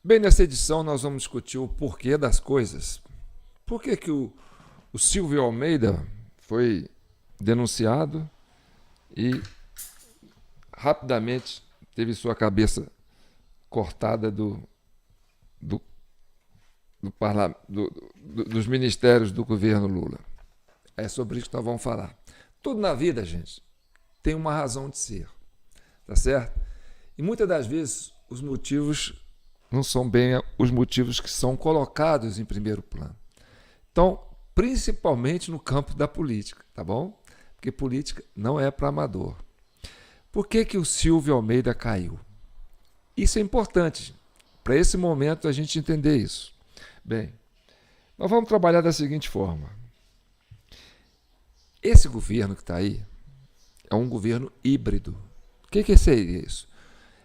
Bem, nessa edição nós vamos discutir o porquê das coisas. Por que que o Silvio Almeida foi denunciado e rapidamente teve sua cabeça cortada dos ministérios do governo Lula? É sobre isso que nós vamos falar. Tudo na vida, gente, tem uma razão de ser, tá certo? E muitas das vezes os motivos não são bem os motivos que são colocados em primeiro plano. Então, principalmente no campo da política, tá bom? Porque política não é para amador. Por que que o Silvio Almeida caiu? Isso é importante, para esse momento a gente entender isso. Bem, nós vamos trabalhar da seguinte forma. Esse governo que está aí é um governo híbrido. O que seria isso?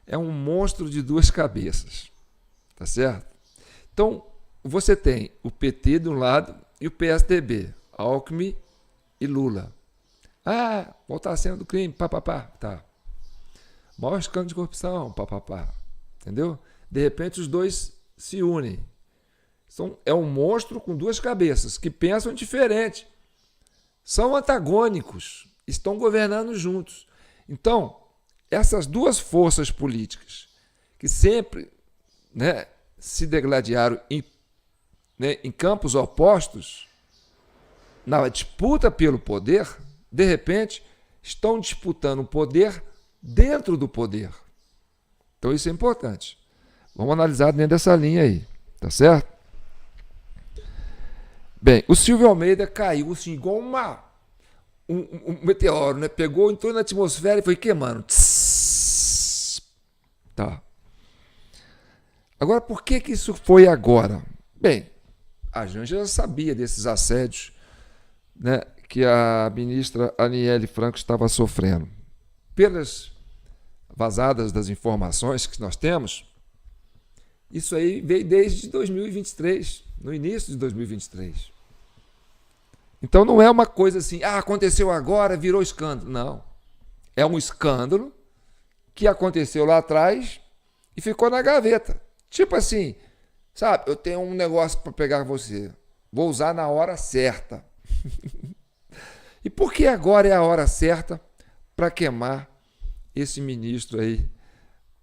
É um monstro de duas cabeças, tá certo? Então, você tem o PT de um lado e o PSDB, Alckmin e Lula. Ah, voltar a cena do crime, papapá, tá. Maior escândalo de corrupção, papapá, entendeu? De repente os dois se unem. Então, é um monstro com duas cabeças, que pensam diferente. São antagônicos, estão governando juntos. Então, essas duas forças políticas, que sempre se degladiaram em campos opostos, na disputa pelo poder, de repente, estão disputando o poder dentro do poder. Então, isso é importante. Vamos analisar dentro dessa linha aí, tá certo? Bem, o Silvio Almeida caiu assim, igual um meteoro, né? Pegou, entrou na atmosfera e foi queimando. Tss, tá. Agora, por que isso foi agora? Bem, a gente já sabia desses assédios, né, que a ministra Aniele Franco estava sofrendo. Pelas vazadas das informações que nós temos, isso aí veio desde 2023, no início de 2023. Então não é uma coisa assim, aconteceu agora, virou escândalo. Não. É um escândalo que aconteceu lá atrás e ficou na gaveta. Tipo assim, sabe, eu tenho um negócio para pegar você, vou usar na hora certa. E por que agora é a hora certa para queimar esse ministro aí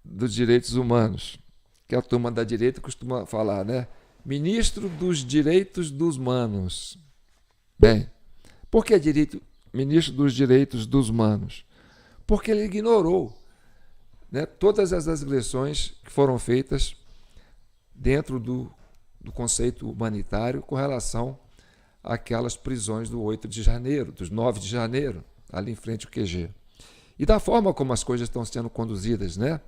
dos direitos humanos? Que a turma da direita costuma falar, né? Ministro dos direitos dos humanos. Bem, por que ministro dos direitos dos humanos? Porque ele ignorou, né, todas as agressões que foram feitas dentro do conceito humanitário com relação àquelas prisões do 8 de janeiro, dos 9 de janeiro, ali em frente ao QG. E da forma como as coisas estão sendo conduzidas, né,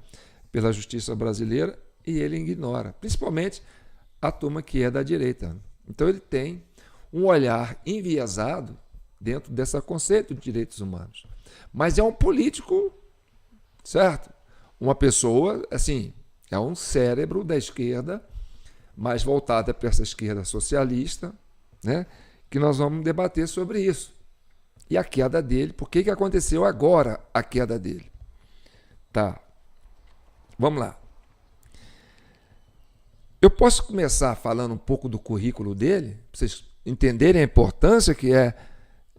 pela justiça brasileira, e ele ignora, principalmente a turma que é da direita. Então ele tem um olhar enviesado dentro desse conceito de direitos humanos. Mas é um político, certo? Uma pessoa, assim, é um cérebro da esquerda, mais voltada para essa esquerda socialista, né? Que nós vamos debater sobre isso. E a queda dele, por que aconteceu agora a queda dele? Tá, vamos lá. Eu posso começar falando um pouco do currículo dele, para vocês entenderem a importância que é,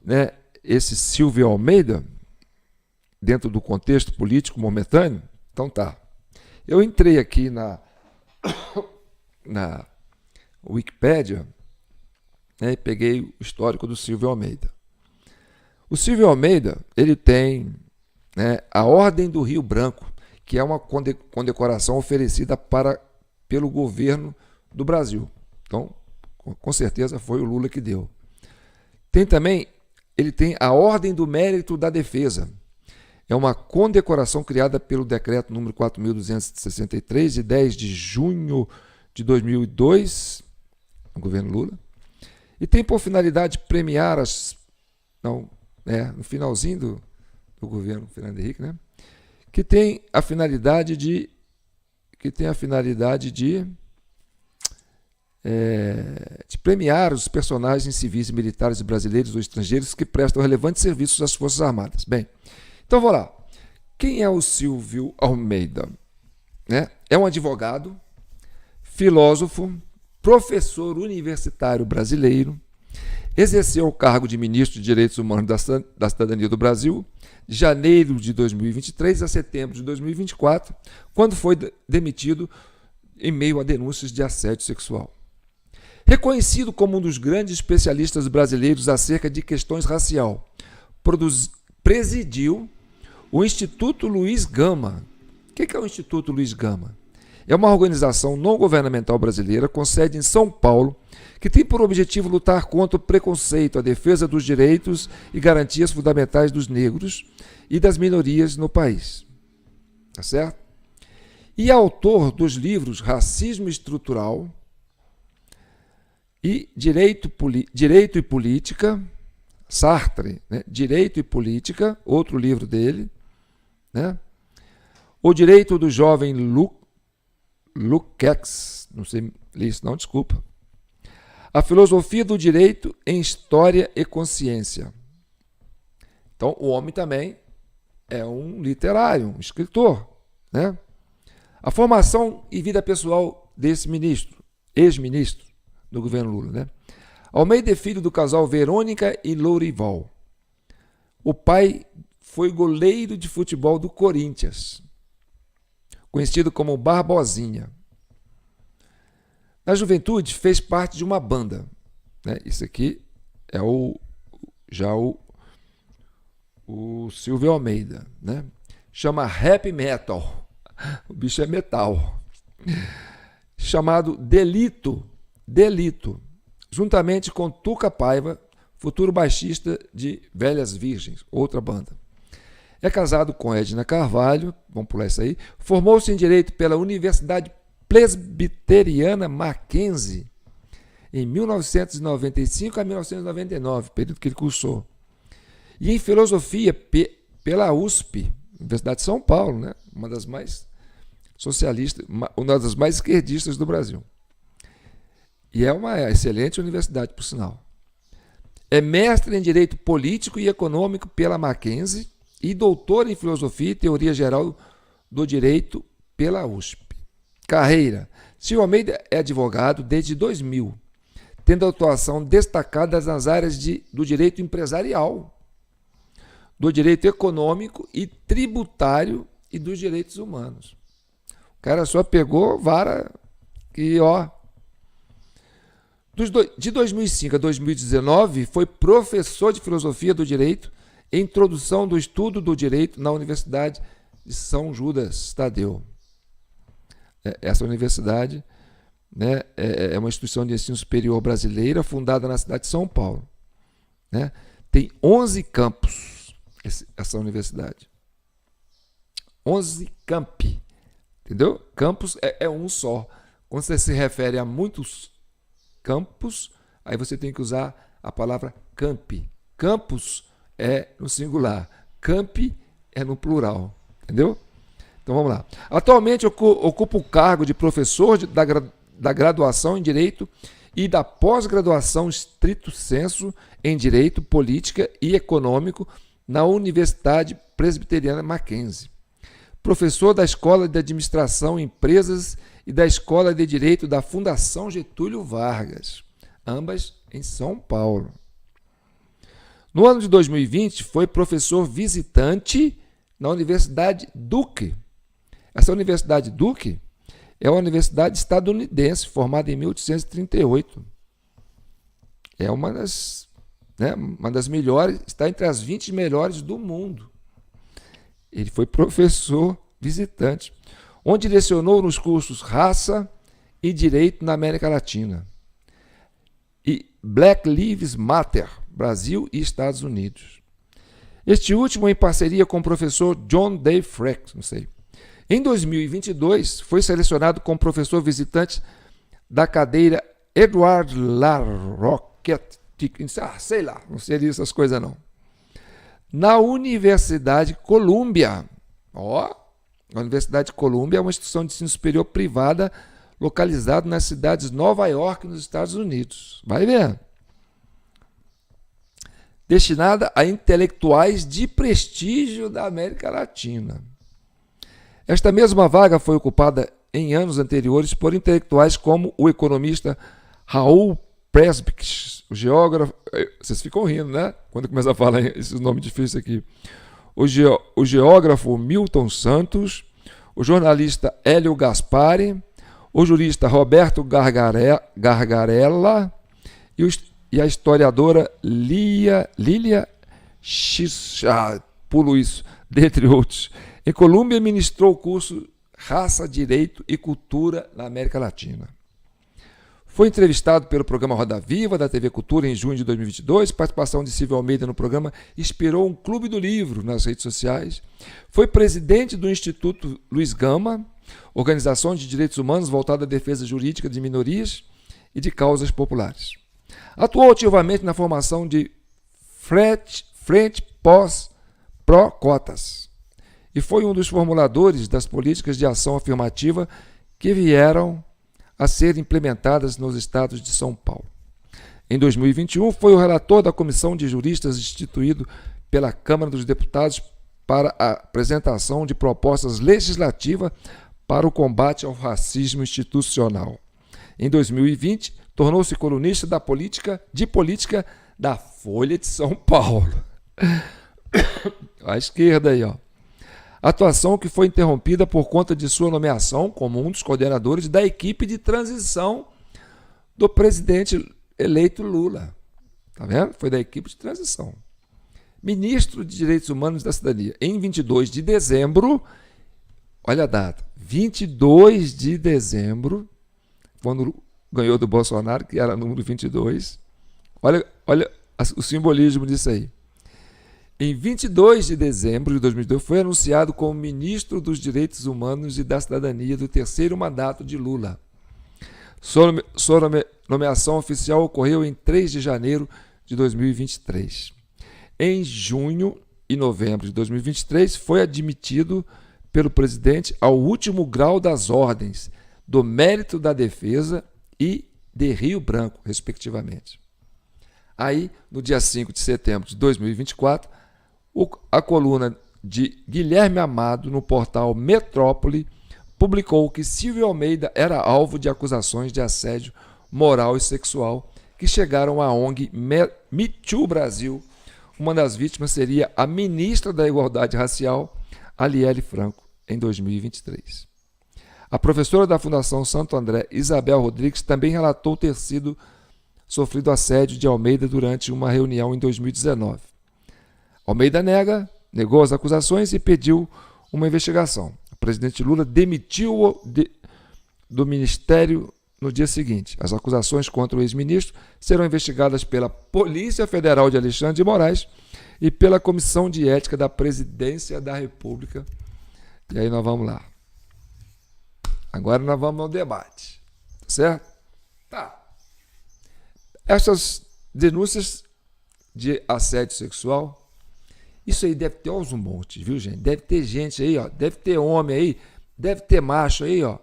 né, esse Silvio Almeida dentro do contexto político momentâneo? Então tá. Eu entrei aqui na Wikipédia, né, e peguei o histórico do Silvio Almeida. O Silvio Almeida, ele tem, né, a Ordem do Rio Branco, que é uma condecoração oferecida pelo governo do Brasil. Então, com certeza foi o Lula que deu. Tem também, ele tem a Ordem do Mérito da Defesa. É uma condecoração criada pelo decreto número 4.263, de 10 de junho de 2002, no governo Lula. E tem por finalidade premiar no finalzinho do governo Fernando Henrique, né? Que tem a finalidade de premiar os personagens civis e militares brasileiros ou estrangeiros que prestam relevantes serviços às Forças Armadas. Bem, então vou lá. Quem é o Silvio Almeida? É um advogado, filósofo, professor universitário brasileiro, exerceu o cargo de ministro de Direitos Humanos da Cidadania do Brasil de janeiro de 2023 a setembro de 2024, quando foi demitido em meio a denúncias de assédio sexual. Reconhecido como um dos grandes especialistas brasileiros acerca de questões racial, presidiu o Instituto Luiz Gama. O que é o Instituto Luiz Gama? É uma organização não governamental brasileira com sede em São Paulo, que tem por objetivo lutar contra o preconceito, a defesa dos direitos e garantias fundamentais dos negros e das minorias no país. Tá certo? E é autor dos livros Racismo Estrutural e Direito e Política, Sartre, né? Direito e Política, outro livro dele, né? O Direito do Jovem Lukács, não sei ler isso não, desculpa. A Filosofia do Direito em História e Consciência. Então, o homem também é um literário, um escritor, né? A formação e vida pessoal desse ministro, ex-ministro do governo Lula, né? Almeida é filho do casal Verônica e Lourival. O pai foi goleiro de futebol do Corinthians, conhecido como Barbosinha. Na juventude, fez parte de uma banda, né? Isso aqui é o Silvio Almeida, né? Chama Rap Metal. O bicho é metal. Chamado Delito, juntamente com Tuca Paiva, futuro baixista de Velhas Virgens, outra banda. É casado com Edna Carvalho, vamos pular isso aí. Formou-se em Direito pela Universidade Presbiteriana Mackenzie em 1995 a 1999, período que ele cursou. E em Filosofia pela USP, Universidade de São Paulo, né? Uma das mais socialistas, uma das mais esquerdistas do Brasil. E é uma excelente universidade, por sinal. É mestre em Direito Político e Econômico pela Mackenzie e doutor em Filosofia e Teoria Geral do Direito pela USP. Carreira. Silvio Almeida é advogado desde 2000, tendo atuação destacada nas áreas do direito empresarial, do direito econômico e tributário e dos direitos humanos. O cara só pegou vara e, ó... De 2005 a 2019, foi professor de Filosofia do Direito e Introdução do Estudo do Direito na Universidade de São Judas Tadeu. Essa universidade, né, é uma instituição de ensino superior brasileira fundada na cidade de São Paulo, né? Tem 11 campos, essa universidade. 11 campi, entendeu? Campus é um só. Quando você se refere a muitos campus, aí você tem que usar a palavra campi. Campus é no singular, campi é no plural, entendeu? Então vamos lá. Atualmente ocupa o cargo de professor da graduação em Direito e da pós-graduação estrito sensu em Direito, Política e Econômico na Universidade Presbiteriana Mackenzie. Professor da Escola de Administração em Empresas e da Escola de Direito da Fundação Getúlio Vargas, ambas em São Paulo. No ano de 2020, foi professor visitante na Universidade Duke. Essa Universidade Duke é uma universidade estadunidense, formada em 1838. É uma das melhores, está entre as 20 melhores do mundo. Ele foi professor visitante, onde lecionou nos cursos Raça e Direito na América Latina e Black Lives Matter, Brasil e Estados Unidos. Este último em parceria com o professor John Day Freck, não sei. Em 2022, foi selecionado como professor visitante da cadeira Edward LaRoquette, sei lá, não seria essas coisas não. Na Universidade Columbia. A Universidade de Columbia é uma instituição de ensino superior privada localizada nas cidades de Nova York, nos Estados Unidos. Vai vendo. Destinada a intelectuais de prestígio da América Latina. Esta mesma vaga foi ocupada em anos anteriores por intelectuais como o economista Raul Presbix, o geógrafo... Vocês ficam rindo, né? Quando começa a falar esses nomes difíceis aqui. O geógrafo Milton Santos, o jornalista Hélio Gaspari, o jurista Roberto Gargarella e a historiadora Lília pulo isso, dentre outros. Em Colômbia, ministrou o curso Raça, Direito e Cultura na América Latina. Foi entrevistado pelo programa Roda Viva, da TV Cultura, em junho de 2022. Participação de Silvio Almeida no programa inspirou um clube do livro nas redes sociais. Foi presidente do Instituto Luiz Gama, organização de direitos humanos voltada à defesa jurídica de minorias e de causas populares. Atuou ativamente na formação de Frente Pós-Pró-Cotas e foi um dos formuladores das políticas de ação afirmativa que vieram a ser implementadas nos estados de São Paulo. Em 2021, foi o relator da Comissão de Juristas instituído pela Câmara dos Deputados para a apresentação de propostas legislativas para o combate ao racismo institucional. Em 2020, tornou-se colunista da política da Folha de São Paulo. À esquerda aí, ó. Atuação que foi interrompida por conta de sua nomeação como um dos coordenadores da equipe de transição do presidente eleito Lula. Tá vendo? Foi da equipe de transição. Ministro de Direitos Humanos e da Cidadania. Em 22 de dezembro, olha a data, 22 de dezembro, quando ganhou do Bolsonaro, que era número 22. Olha o simbolismo disso aí. Em 22 de dezembro de 2002, foi anunciado como ministro dos Direitos Humanos e da Cidadania do terceiro mandato de Lula. Sua nomeação oficial ocorreu em 3 de janeiro de 2023. Em junho e novembro de 2023, foi admitido pelo presidente ao último grau das ordens do Mérito da Defesa e de Rio Branco, respectivamente. Aí, no dia 5 de setembro de 2024, a coluna de Guilherme Amado no portal Metrópole publicou que Silvio Almeida era alvo de acusações de assédio moral e sexual que chegaram à ONG Me Too Brasil. Uma das vítimas seria a ministra da Igualdade Racial, Aliele Franco, em 2023. A professora da Fundação Santo André, Isabel Rodrigues, também relatou ter sofrido assédio de Almeida durante uma reunião em 2019. Almeida negou as acusações e pediu uma investigação. O presidente Lula demitiu-o do ministério no dia seguinte. As acusações contra o ex-ministro serão investigadas pela Polícia Federal de Alexandre de Moraes e pela Comissão de Ética da Presidência da República. E aí nós vamos lá. Agora nós vamos ao debate. Certo? Tá. Essas denúncias de assédio sexual, isso aí deve ter aos montes, viu, gente? Deve ter gente aí, ó, deve ter homem aí, deve ter macho aí, ó,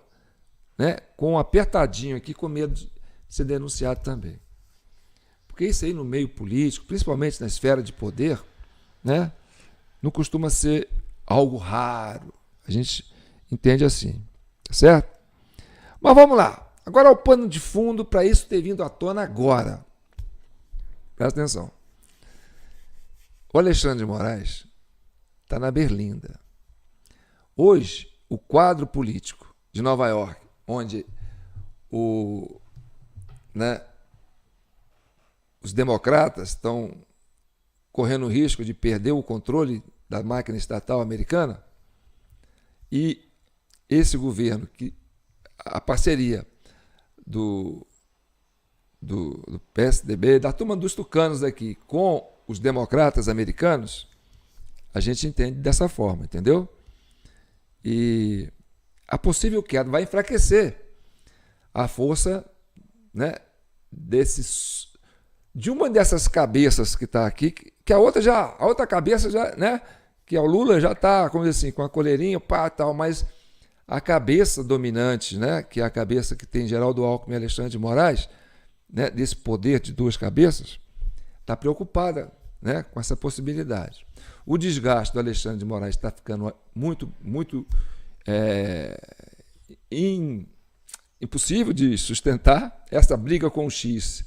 né, com um apertadinho aqui, com medo de ser denunciado também. Porque isso aí no meio político, principalmente na esfera de poder, né, não costuma ser algo raro. A gente entende assim, tá certo? Mas vamos lá. Agora o pano de fundo para isso ter vindo à tona agora. Presta atenção. O Alexandre de Moraes está na Berlinda. Hoje, o quadro político de Nova York, onde os democratas estão correndo o risco de perder o controle da máquina estatal americana, e esse governo, a parceria do PSDB, da turma dos tucanos aqui, com os democratas americanos, a gente entende dessa forma, entendeu? E a possível queda vai enfraquecer a força, né, de uma dessas cabeças que está aqui, que a outra cabeça já, né, que é o Lula, já está, como dizer assim, com a coleirinha, pá, tal, mas a cabeça dominante, né, que é a cabeça que tem Geraldo Alckmin e Alexandre de Moraes, né, desse poder de duas cabeças, está preocupada, né, com essa possibilidade. O desgaste do Alexandre de Moraes está ficando muito impossível de sustentar. Essa briga com o X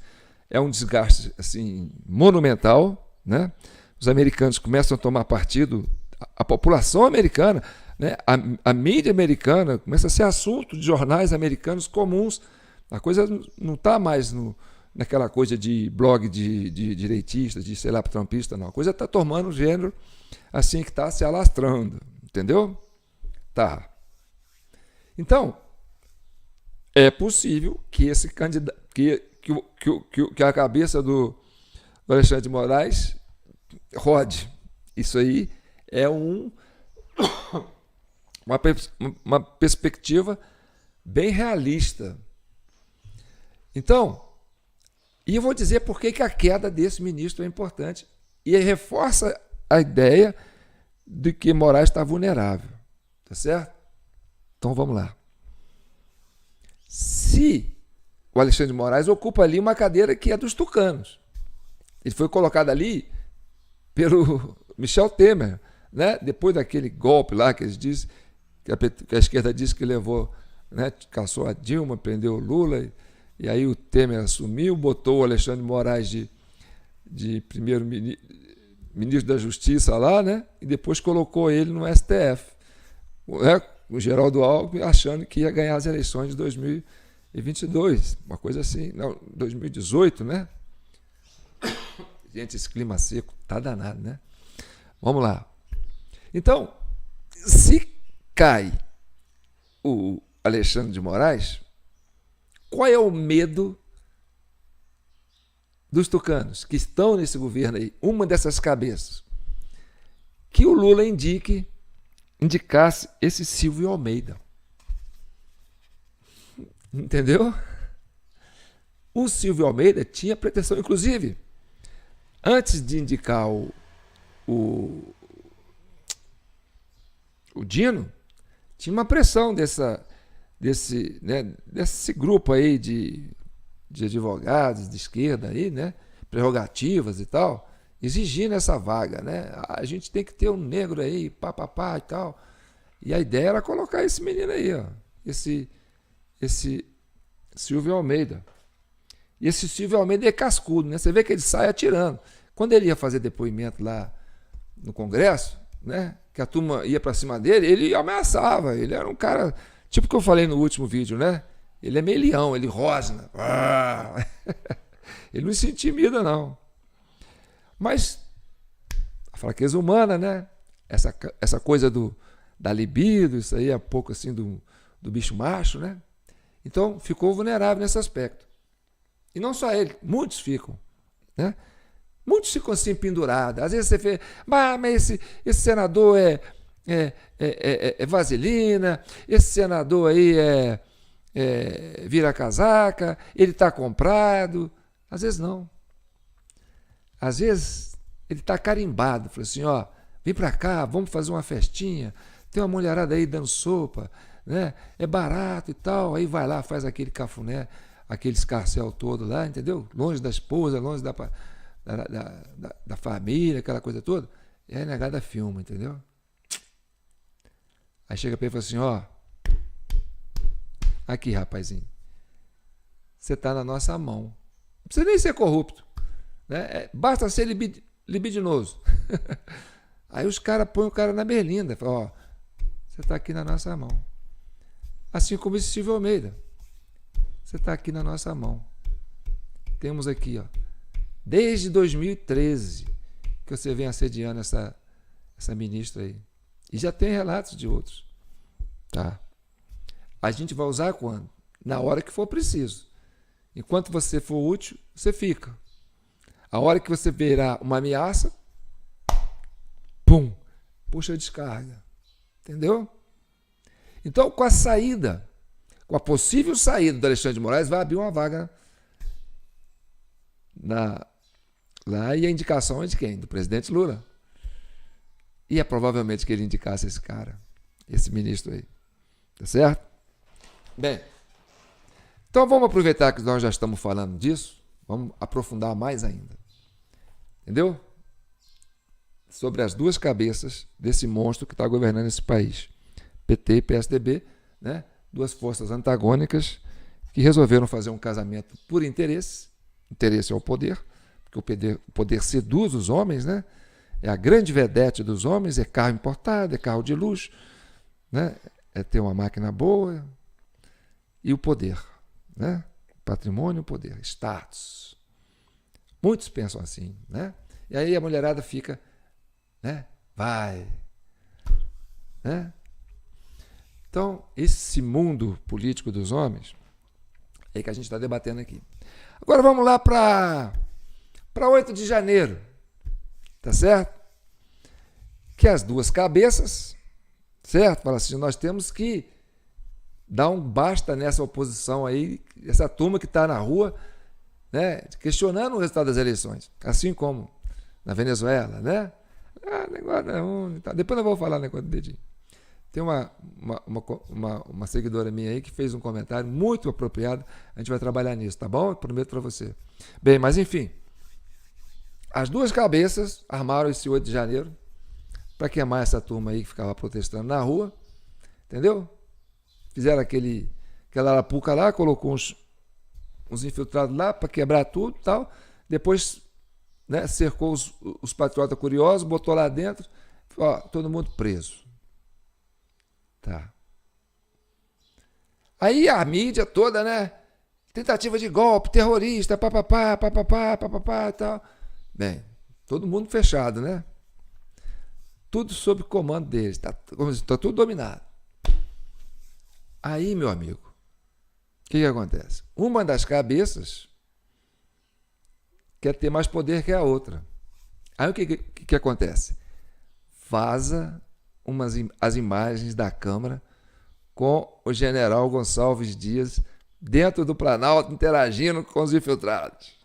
é um desgaste assim, monumental, né? Os americanos começam a tomar partido, a população americana, né? A mídia americana começa a ser assunto de jornais americanos comuns. A coisa não está mais naquela coisa de blog de direitista, de sei lá, trumpista, não. A coisa está tomando um gênero assim que está se alastrando, entendeu? Tá. Então, é possível que esse candidato, que a cabeça do Alexandre de Moraes rode. Isso aí é uma perspectiva bem realista. Então, e eu vou dizer por que a queda desse ministro é importante. E reforça a ideia de que Moraes está vulnerável. Tá certo? Então vamos lá. Se o Alexandre de Moraes ocupa ali uma cadeira que é dos tucanos, ele foi colocado ali pelo Michel Temer, né? Depois daquele golpe lá que eles dizem, que a esquerda disse que levou, né? Caçou a Dilma, prendeu o Lula, e aí o Temer assumiu, botou o Alexandre de Moraes de primeiro-ministro da Justiça lá, né? E depois colocou ele no STF, né? O Geraldo Alckmin achando que ia ganhar as eleições de 2022, uma coisa assim, não, 2018, né? Gente, esse clima seco tá danado, né? Vamos lá. Então, se cai o Alexandre de Moraes, qual é o medo dos tucanos que estão nesse governo aí? Uma dessas cabeças. Que o Lula indicasse esse Silvio Almeida. Entendeu? O Silvio Almeida tinha pretensão, inclusive, antes de indicar o Dino, tinha uma pressão desse grupo aí de advogados de esquerda aí, né? Prerrogativas e tal, exigindo essa vaga, né? A gente tem que ter um negro aí, papapá e tal. E a ideia era colocar esse menino aí, ó, esse Silvio Almeida. E esse Silvio Almeida é cascudo, né? Você vê que ele sai atirando. Quando ele ia fazer depoimento lá no Congresso, né? Que a turma ia para cima dele, ele ameaçava. Ele era um cara, tipo o que eu falei no último vídeo, né? Ele é meio leão, ele rosna. Ele não se intimida, não. Mas a fraqueza humana, né? Essa coisa da libido, isso aí é um pouco assim do bicho macho, né? Então ficou vulnerável nesse aspecto. E não só ele, muitos ficam, né? Muitos ficam assim pendurados. Às vezes você vê, mas esse senador é vaselina, esse senador aí vira casaca, ele está comprado. Às vezes não. Às vezes ele está carimbado. Fala assim, ó, vem para cá, vamos fazer uma festinha. Tem uma mulherada aí dando sopa, né? É barato e tal. Aí vai lá, faz aquele cafuné, aquele escarcel todo lá, entendeu? Longe da esposa, longe da família, aquela coisa toda. E aí a negada filma, entendeu? Aí chega para ele e fala assim, ó, aqui, rapazinho, você está na nossa mão. Não precisa nem ser corrupto, né? Basta ser libidinoso. Aí os caras põem o cara na berlinda, falam, ó, você está aqui na nossa mão. Assim como esse Silvio Almeida. Você está aqui na nossa mão. Temos aqui, ó, desde 2013 que você vem assediando essa ministra aí. E já tem relatos de outros. Tá? A gente vai usar quando? Na hora que for preciso. Enquanto você for útil, você fica. A hora que você verá uma ameaça, pum, puxa a descarga. Entendeu? Então, com a saída, com a possível saída do Alexandre de Moraes, vai abrir uma vaga lá, e a indicação é de quem? Do presidente Lula. E é provavelmente que ele indicasse esse cara, esse ministro aí. Tá certo? Bem, então vamos aproveitar que nós já estamos falando disso, vamos aprofundar mais ainda. Entendeu? Sobre as duas cabeças desse monstro que está governando esse país. PT e PSDB, né? duas forças antagônicas que resolveram fazer um casamento por interesse. Interesse é o poder, porque o poder seduz os homens, né? É a grande vedete dos homens, é carro importado, é carro de luxo, né? É ter uma máquina boa e o poder, né? Patrimônio, poder, status. Muitos pensam assim, né? E aí a mulherada fica, né? Vai, né? Então, esse mundo político dos homens é que a gente está debatendo aqui. Agora vamos lá para 8 de janeiro, tá certo? Que as duas cabeças, certo? Fala assim, nós temos que dar um basta nessa oposição aí, essa turma que está na rua, né, questionando o resultado das eleições, assim como na Venezuela, né? Negócio é um, tá. Depois eu vou falar negócio do dedinho. Tem uma seguidora minha aí que fez um comentário muito apropriado. A gente vai trabalhar nisso, tá bom? Eu prometo para você. Bem, mas enfim. As duas cabeças armaram esse 8 de janeiro para queimar essa turma aí que ficava protestando na rua. Entendeu? Fizeram aquela arapuca lá, colocou uns infiltrados lá para quebrar tudo e tal. Depois, né, cercou os patriotas curiosos, botou lá dentro. Ó, todo mundo preso. Tá. Aí a mídia toda, né? Tentativa de golpe, terrorista, papapá, papapá, papapá e tal. Bem, todo mundo fechado, né? Tudo sob comando deles. Tá tudo dominado. Aí, meu amigo, o que acontece? Uma das cabeças quer ter mais poder que a outra. Aí o que acontece? Vaza as imagens da Câmara com o general Gonçalves Dias dentro do Planalto interagindo com os infiltrados.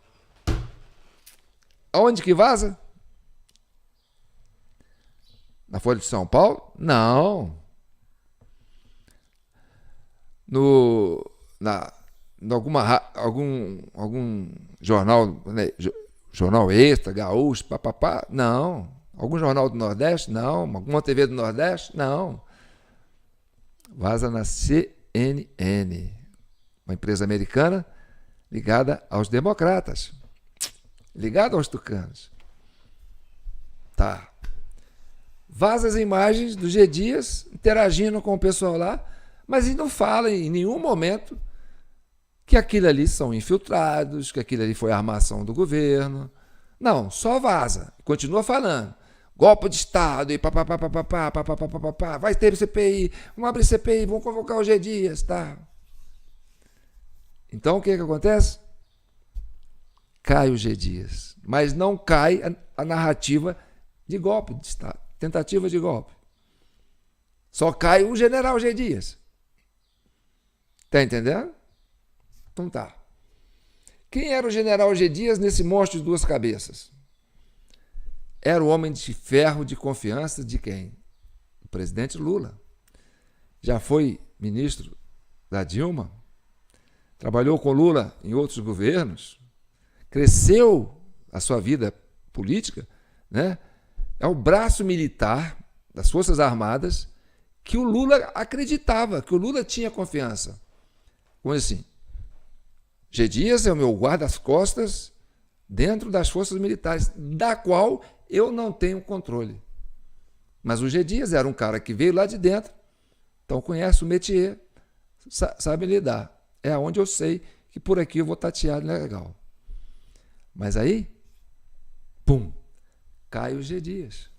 Aonde que vaza? Na Folha de São Paulo? Não. Algum jornal, né, jornal Extra, Gaúcho, papapá? Não. Algum jornal do Nordeste? Não. Alguma TV do Nordeste? Não. Vaza na CNN, uma empresa americana ligada aos democratas, ligada aos tucanos. Tá. Vaza as imagens do G. Dias interagindo com o pessoal lá, mas ele não fala em nenhum momento que aquilo ali são infiltrados, que aquilo ali foi a armação do governo. Não, só vaza. Continua falando. Golpe de Estado e papapá, vai ter CPI, vamos abrir CPI, vamos convocar o G. Dias, tá? Então o que acontece? Cai o G. Dias, mas não cai a narrativa de golpe de Estado, tentativa de golpe. Só cai o general G. Dias. Tá entendendo? Então tá. Quem era o general G. Dias nesse monstro de duas cabeças? Era o homem de ferro de confiança de quem? O presidente Lula. Já foi ministro da Dilma, trabalhou com Lula em outros governos, cresceu a sua vida política, né? É o braço militar das Forças Armadas que o Lula acreditava, que o Lula tinha confiança. Como assim? G. Dias é o meu guarda-costas dentro das forças militares, da qual eu não tenho controle. Mas o G. Dias era um cara que veio lá de dentro, então conhece o métier, sabe lidar. É onde eu sei que por aqui eu vou tatear legal. Mas aí, pum, cai o G. Dias.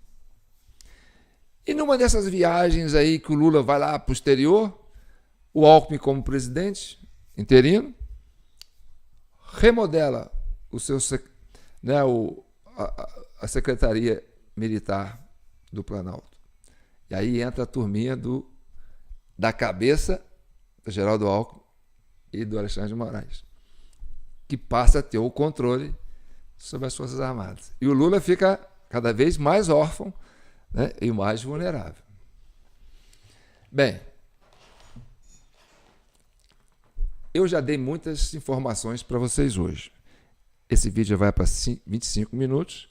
E numa dessas viagens aí que o Lula vai lá para o exterior, o Alckmin como presidente interino, remodela o seu, né, a Secretaria Militar do Planalto. E aí entra a turminha da cabeça do Geraldo Alckmin e do Alexandre de Moraes, que passa a ter o controle sobre as Forças Armadas. E o Lula fica cada vez mais órfão, né, e mais vulnerável. Bem, eu já dei muitas informações para vocês hoje. Esse vídeo vai para 25 minutos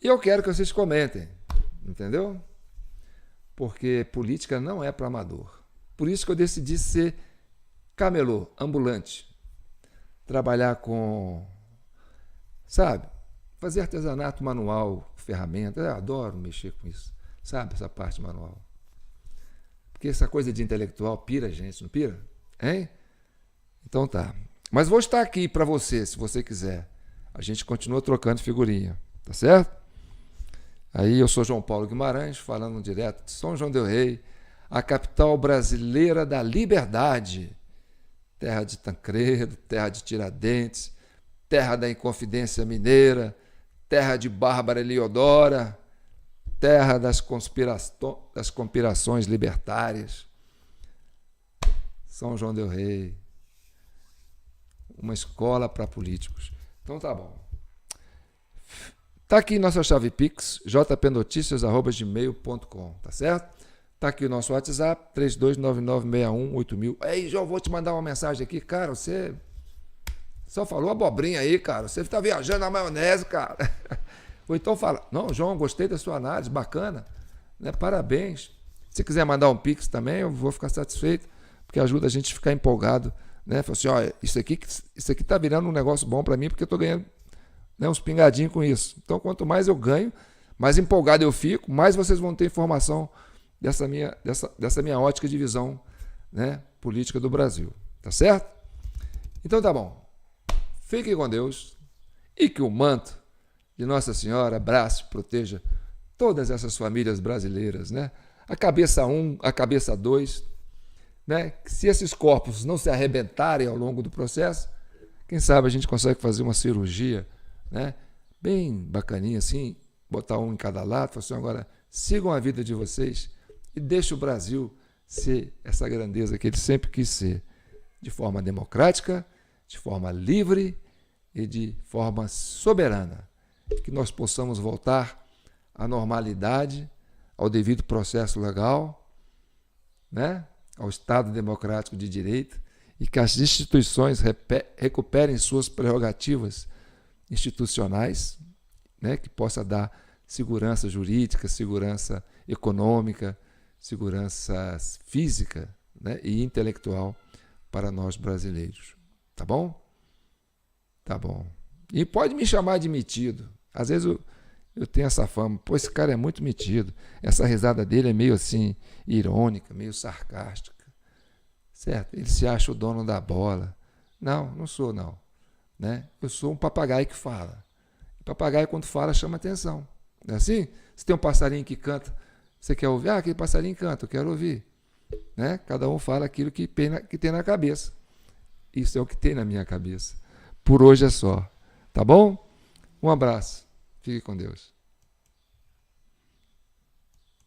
e eu quero que vocês comentem, entendeu? Porque política não é para amador. Por isso que eu decidi ser camelô, ambulante. Trabalhar com, sabe, fazer artesanato manual, ferramenta. Eu adoro mexer com isso, sabe, essa parte manual. Porque essa coisa de intelectual pira a gente, não pira? Hein? Então tá. Mas vou estar aqui para você, se você quiser. A gente continua trocando figurinha, tá certo? Aí eu sou João Paulo Guimarães, falando direto de São João del Rei, a capital brasileira da liberdade. Terra de Tancredo, terra de Tiradentes, terra da Inconfidência Mineira, terra de Bárbara Eliodora, terra das conspirações libertárias. São João del Rei, uma escola para políticos. Então tá bom. Tá aqui nossa chave Pix, jpnoticias@gmail.com, tá certo? Tá aqui o nosso WhatsApp, 3299618000. Ei, João, vou te mandar uma mensagem aqui. Cara, você só falou abobrinha aí, cara. Você tá viajando na maionese, cara. Ou então fala, não, João, gostei da sua análise, bacana. Né? Parabéns. Se quiser mandar um Pix também, eu vou ficar satisfeito, porque ajuda a gente a ficar empolgado. Né? Fala assim, olha, isso aqui tá virando um negócio bom para mim, porque eu tô ganhando, né, uns pingadinhos com isso. Então, quanto mais eu ganho, mais empolgado eu fico, mais vocês vão ter informação dessa minha ótica de visão, né, política do Brasil. Tá certo? Então tá bom. Fiquem com Deus e que o manto de Nossa Senhora abrace, proteja todas essas famílias brasileiras, né? A cabeça 1, a cabeça 2, né? Se esses corpos não se arrebentarem ao longo do processo, quem sabe a gente consegue fazer uma cirurgia, né? Bem bacaninha assim, botar um em cada lado, falar assim, agora sigam a vida de vocês e deixe o Brasil ser essa grandeza que ele sempre quis ser, de forma democrática, de forma livre e de forma soberana. Que nós possamos voltar à normalidade, ao devido processo legal, né? Ao Estado democrático de direito, e que as instituições recuperem suas prerrogativas institucionais, né? Que possa dar segurança jurídica, segurança econômica, segurança física, né, e intelectual para nós brasileiros. Tá bom? Tá bom. E pode me chamar de metido. Às vezes eu tenho essa fama. Pô, esse cara é muito metido. Essa risada dele é meio assim, irônica, meio sarcástica. Certo? Ele se acha o dono da bola. Não, não sou não. Né? Eu sou um papagaio que fala. O papagaio, quando fala, chama atenção. Não é assim? Se tem um passarinho que canta, você quer ouvir? Ah, aquele passarinho canta, eu quero ouvir. Né? Cada um fala aquilo que tem na cabeça. Isso é o que tem na minha cabeça. Por hoje é só. Tá bom? Um abraço. Fique com Deus.